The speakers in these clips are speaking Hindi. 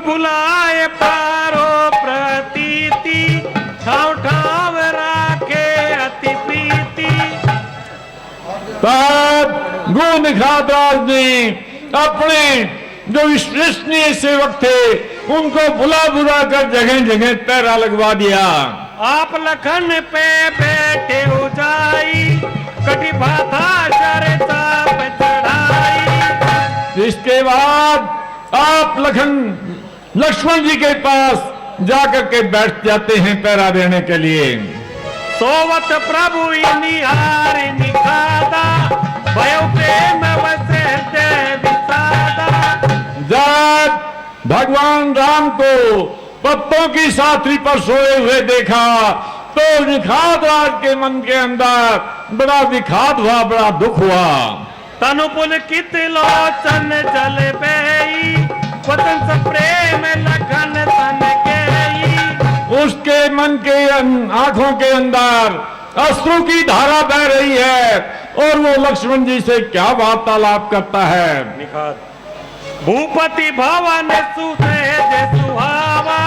बुलाए पारो प्रतीति, ठाव ठाव राखे अति प्रीति। गुरु निखातराज ने अपने जो विश्वसनीय सेवक थे उनको बुला बुला कर जगह जगह पैरा लगवा दिया। आप लखन पे बैठे हो जाई, कटी भाथा शरता पे चढ़ाई। इसके बाद आप लक्ष्मण जी के पास जाकर के बैठ जाते हैं पैरा देने के लिए। सोवत प्रभु निहार निखादा, भयो प्रेम वसे हृदय विषादा। जब भगवान राम को पत्तों की साथी पर सोए हुए देखा तो निखातराज के मन के अंदर बड़ा विखात हुआ, बड़ा दुख हुआ। तनुपुल कित लोचन जल बही, वतन से प्रेम लखन तन गई। उसके मन के आंखों के अंदर अश्रु की धारा बह रही है और वो लक्ष्मण जी से क्या वार्तालाप करता है। भूपति भवन सुसहज सुहावा,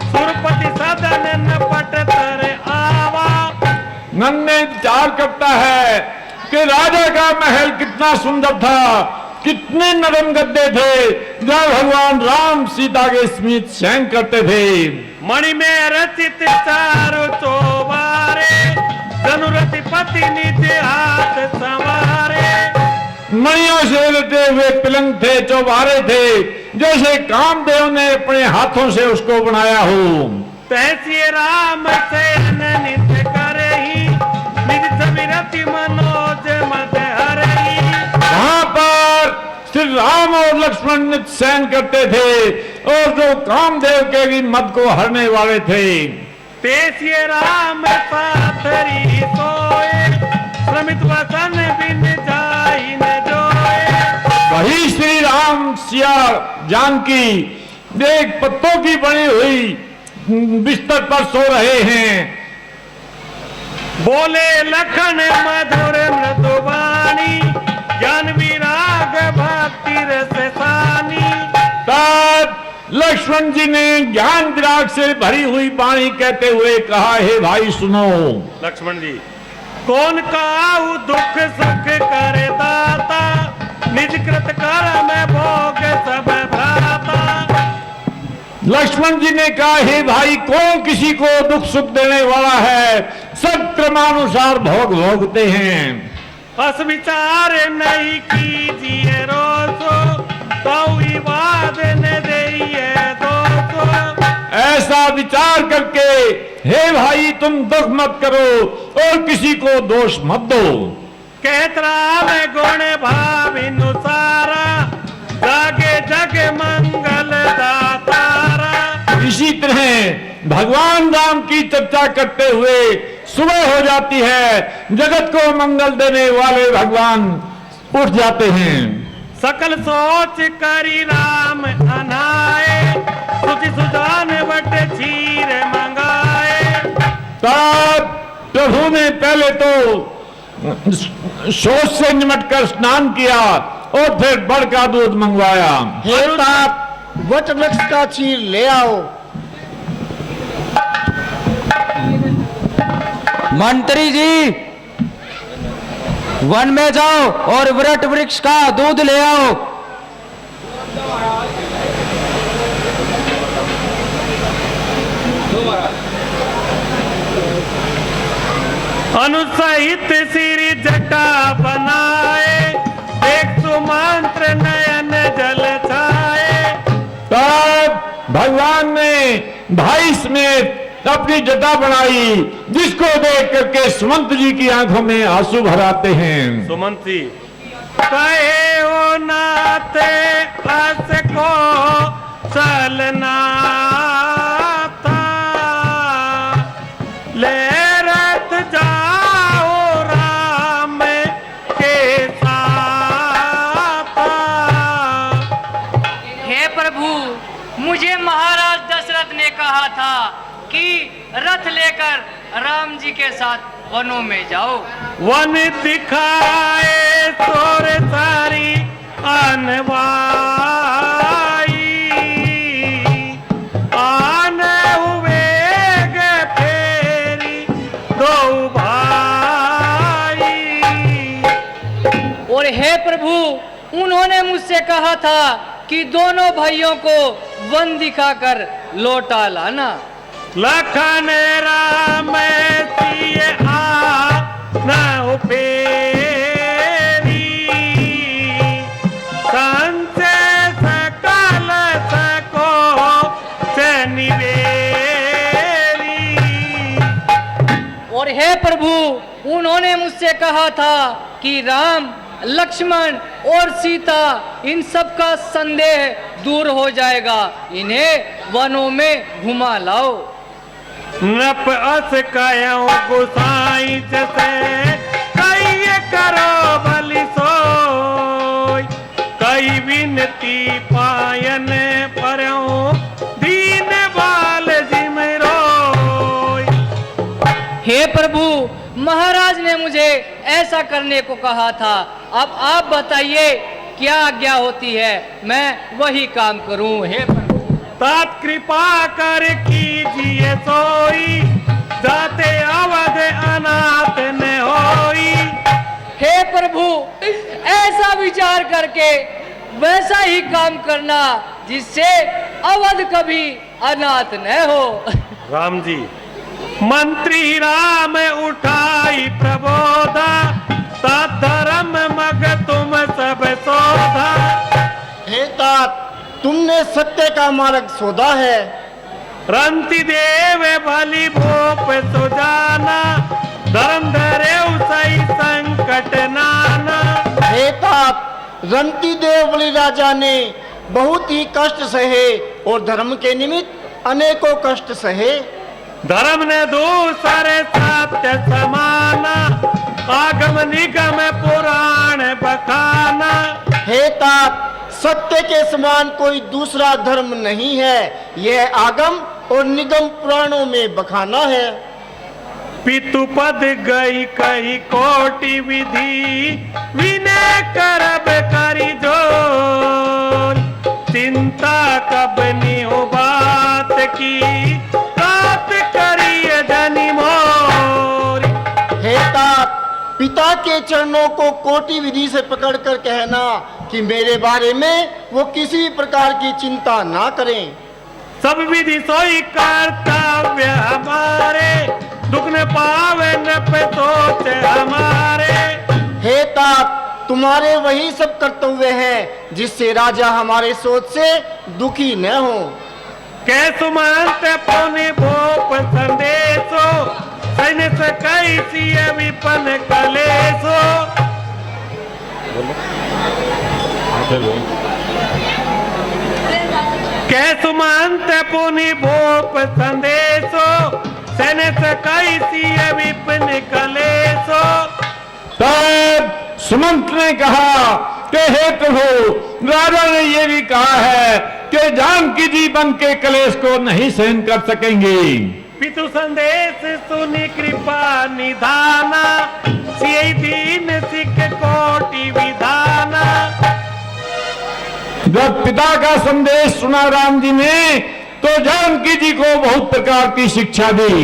सुरपति सदन नपट तर आवा। नन्हे विचार करता है कि राजा का महल कितना सुंदर था, कितने नरम गद्दे थे जब भगवान राम सीता के समीप शयन करते थे। मणि में रचित चारों चौबारे, धनुरति पति निज हाथ संवारे। मणियों से लटे हुए पलंग थे, चौबारे थे, जैसे कामदेव ने अपने हाथों से उसको बनाया हो। तैसी राम शयन नित्य करही, निज छवि रति मनोज मद हरही। वहां पर श्री राम और लक्ष्मण नित्य शयन करते थे और जो कामदेव के भी मद को हरने वाले थे। तैसी राम साथरी सोए, श्रमित वसन बिन जाहि न जोए। वही श्री राम सिया जानकी देख पत्तों की बनी हुई बिस्तर पर सो रहे हैं। बोले लखन मधुर मृदुवाणी, ज्ञान विराग भक्ति रस सानी। तब लक्ष्मण जी ने ज्ञान विराग से भरी हुई वाणी कहते हुए कहा, हे भाई सुनो। लक्ष्मण जी, कौन काहू दुख सुख करे दाता, निज कृत कर्म भोग सब भ्राता। लक्ष्मण जी ने कहा, हे भाई कौन किसी को दुख सुख देने वाला है, सब क्रमानुसार भोग भोगते हैं। अस विचार नहीं कीजिए रोसो, तो विवाद न देइए दोसो। ऐसा विचार करके हे भाई तुम दुख मत करो और किसी को दोष मत दो। कहत राम गुण भाविनुसारा, जागे जग मंगल दातारा। इसी तरह भगवान राम की चर्चा करते हुए सुबह हो जाती है, जगत को मंगल देने वाले भगवान उठ जाते हैं। सकल सोच करी राम अनाए, सुचि सुजान बट क्षीर मंगाए। तब प्रभु ने पहले तो शोच से निमटकर स्नान किया और फिर बड़ का दूध मंगवाया। हे तात, वट वृक्ष का चीर ले आओ। मंत्री जी, वन में जाओ और वट वृक्ष का दूध ले आओ। अनुसहित सिर जटा बनाए, एक सुमंत्र नयन जल छाए। तब भगवान ने भाई समेत अपनी जटा बनाई, जिसको देख करके सुमंत जी की आंखों में आंसू भर आते हैं। सुमंत जी, कहे हो नाते अस को चलना था, ले रथ जाओ राम के साथ। हे प्रभु, मुझे महाराज दशरथ ने कहा था कि रथ लेकर राम जी के साथ वनों में जाओ। वन दिखाए सोर सारी अनवाई, उन्होंने मुझसे कहा था कि दोनों भाइयों को वन दिखाकर लौटा लाना। लखन राम सिय न फेरी, संशय सकल सको से निवेरी। और हे प्रभु, उन्होंने मुझसे कहा था कि राम, लक्ष्मण और सीता, इन सब का संदेह दूर हो जाएगा, इन्हें वनों में घुमा लाओ। नप अस कयो गुसाई जैसे कई करो भली सोई, कई विनती पायन परयो दीन बाल जिम रोय। हे प्रभु, महाराज ने मुझे ऐसा करने को कहा था, अब आप बताइए क्या आज्ञा होती है, मैं वही काम करूं। हे प्रभु, तात कृपा कर कीजिए सोई, जाते अवध अनाथ न होई। हे प्रभु, ऐसा विचार करके वैसा ही काम करना जिससे अवध कभी अनाथ न हो। राम जी, मंत्री राम उठाई प्रबोधा, तात धर्म मग तुम सब सोधा। हे तात, तुमने सत्य का मार्ग सोधा है। रंति देव भली भूप सुजाना, धर्म धरे सही संकट नाना। हे तात, रंती देव बलि राजा ने बहुत ही कष्ट सहे और धर्म के निमित्त अनेकों कष्ट सहे। धर्म ने दूसरे सत्य समाना, आगम निगम पुराण बखाना। हे तात, सत्य के समान कोई दूसरा धर्म नहीं है, यह आगम और निगम पुराणों में बखाना है। पितु पद गई कही कोटि विधि, विनय करब करी जोर। चिंता कब नियो बात की, बात करिए जनि मोर। हे तात, पिता के चरणों को कोटि विधि से पकड़कर कहना कि मेरे बारे में वो किसी भी प्रकार की चिंता ना करें। सब विधि सोई कर्तव्य हमारे, दुख न पावे न पे सोच हमारे। हे तात, तुम्हारे वही सब कर्तव्य हैं जिससे राजा हमारे सोच से दुखी न हो। कैसु मानते पुनि भूप संदेशो, सैन्य से कैसी विपन कलेसो। कैसु मानते पुनि भूप संदेशो, सैन्य से कैसी विपन कलेसो। तब सुमंत ने कहा कि हे प्रभु, राजा ने यह भी कहा है कि जानकी जी बन के कलेश को नहीं सहन कर सकेंगे। पितु संदेश सुनि कृपा निधाना, सिय दीन सिख कोटि विधाना। जब पिता का संदेश सुना राम जी ने तो जानकी जी को बहुत प्रकार की शिक्षा दी।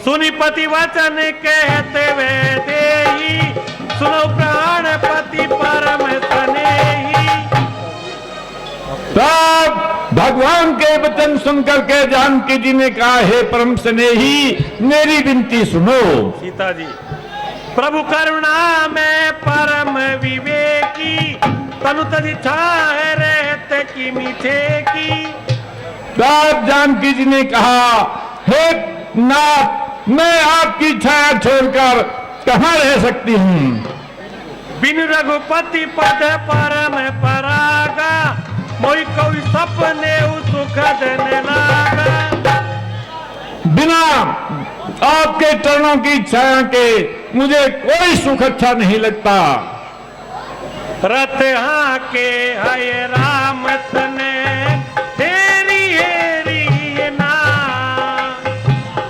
सुनि पति वचन कहते वे देही, सुनो प्राणपति परम स्नेही। तब भगवान के वचन सुनकर के जानकी जी ने कहा, हे परम स्नेही, मेरी विनती सुनो। सीता जी, प्रभु करुणा में परम विवेकी, तनु तज छाहे रहते की मीठे की। तब जानकी जी ने कहा, हे नाथ, मैं आपकी छाया छोड़कर कहाँ रह सकती हूँ। बिन रघुपति पद परम परागा, मोई कोई सपने सुख देने लागा। बिना आपके चरणों की छाया के मुझे कोई सुख अच्छा नहीं लगता। रथ हाँ के हय राम तने, हेरी हेरी ना,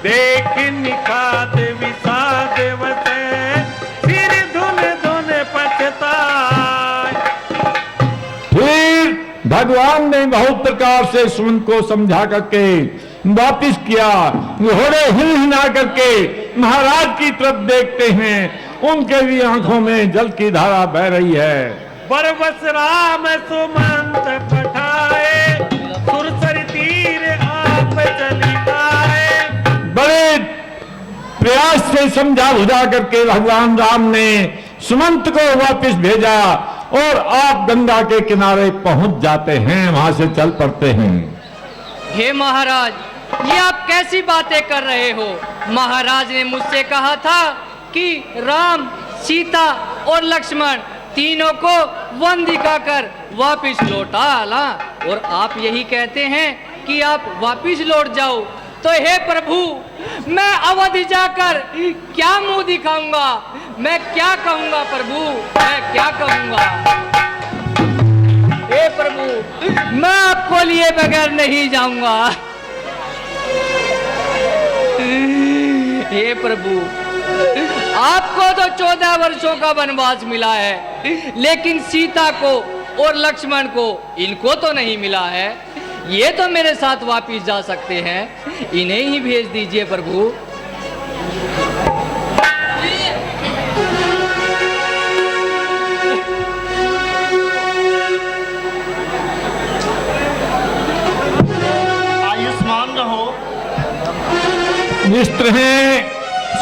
देख निखाद विषाद वसे, सिर धुन धुन पछताए। फिर भगवान ने बहुत प्रकार से सुमंत को समझा करके वापिस किया। घोड़े हिल हिला करके महाराज की तरफ देखते हैं, उनके भी आंखों में जल की धारा बह रही है। बरबस राम सुमंत पठाए, सुरसर तीर आप चली आए। बड़े प्रयास से समझा बुझा करके भगवान राम ने सुमंत को वापस भेजा और आप गंगा के किनारे पहुंच जाते हैं, वहां से चल पड़ते हैं। हे महाराज, ये आप कैसी बातें कर रहे हो? महाराज ने मुझसे कहा था कि राम, सीता और लक्ष्मण तीनों को वन दिखाकर वापिस लौटा ला, और आप यही कहते हैं कि आप वापिस लौट जाओ। तो हे प्रभु, मैं अवधि जाकर क्या मुंह दिखाऊंगा? मैं क्या कहूंगा प्रभु, मैं क्या कहूंगा? हे प्रभु, मैं आपको लिए बगैर नहीं जाऊंगा। हे प्रभु, आपको तो 14 वर्षों का वनवास मिला है, लेकिन सीता को और लक्ष्मण को, इनको तो नहीं मिला है। ये तो मेरे साथ वापिस जा सकते हैं, इन्हें ही भेज दीजिए प्रभु। आयुष्मान रहो। इस तरह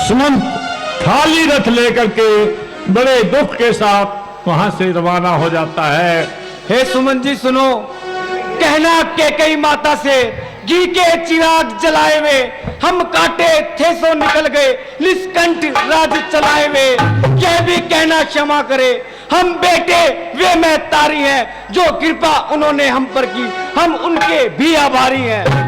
सुमंत खाली रथ लेकर के बड़े दुख के साथ वहां से रवाना हो जाता है। हे सुमन जी सुनो, कहना के कई माता से घी के चिराग जलाए वे, हम काटे थे सो निकल गए, निष्कंठ राज चलाए वे। यह भी कहना क्षमा करे, हम बेटे वे मैं तारी हैं, जो कृपा उन्होंने हम पर की, हम उनके भी आभारी हैं।